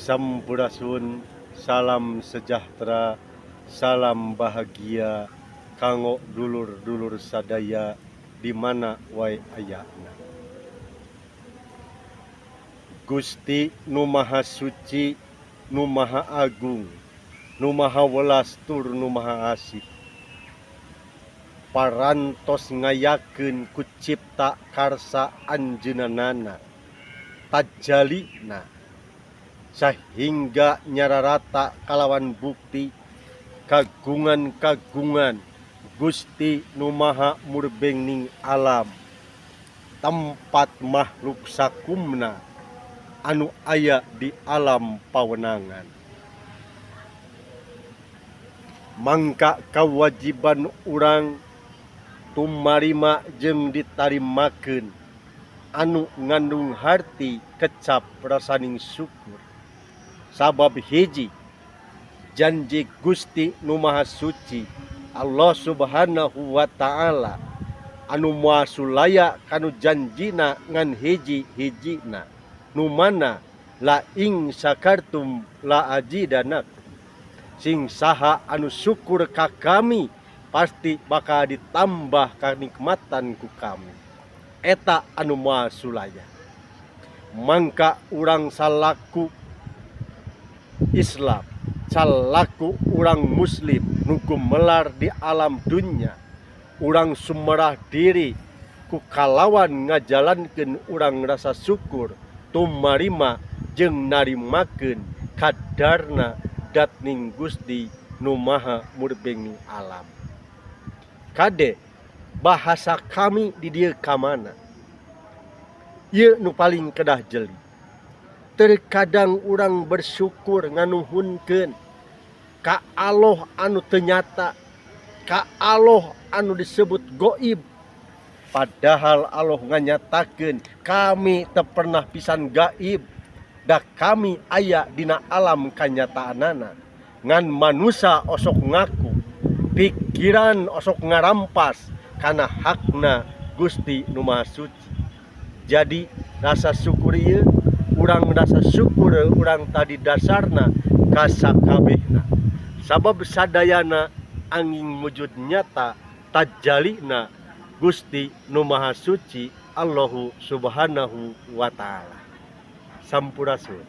Sampurasun, salam sejahtera, salam bahagia, kanggo dulur-dulur sadaya di mana wae ayana. Gusti nu Maha Suci, nu Maha Agung, nu Maha Welas tur nu Maha Asih. Parantos ngayakeun ku cipta karsa anjeunana, tajalina sehingga nyararata kalawan bukti kagungan-kagungan Gusti nu Maha Murbengning alam, tempat makhluk sakumna anu aya di alam pawenangan. Mangka kawajiban urang tumarima jeung ditarimakeun anu ngandung harti kecap rasaning syukur. Sabab hiji, janji Gusti nu Maha Suci Allah Subhanahu wa Ta'ala anu moal sulaya kanu janjina ngan hiji-hijina, nu mana la ing sakartum la ajidanak, sing saha anu syukur ka kami pasti bakal ditambah kanikmatan ku kami. Eta anu moal sulaya. Mangka urang salaku Islam, salaku urang Muslim nu gumelar di alam dunya, urang sumerah diri ku kalawan ngajalankeun urang rasa syukur tumarima jeung narimakeun kadarna datning Gusti nu Maha Murbengning alam. Kade bahasa kami di dieu ka mana? Ieu nu paling kedah jeli. Terkadang urang bersyukur nganuhunkeun ka Allah anu teu nyata, ka Allah anu disebut goib. Padahal Allah nganyatakeun kami teu pernah pisan gaib, da kami aya dina alam kanyataanana. Ngan manusia osok ngaku, pikiran osok ngarampas kana hakna Gusti nu Maha Suci. Jadi rasa syukur ieu urang rasa syukur urang tadi dasarna ka sakabehna. Sabab sadayana angin wujud nyata tajalina Gusti nu Maha Suci Allahu Subhanahu wa Ta'ala. Sampurasun.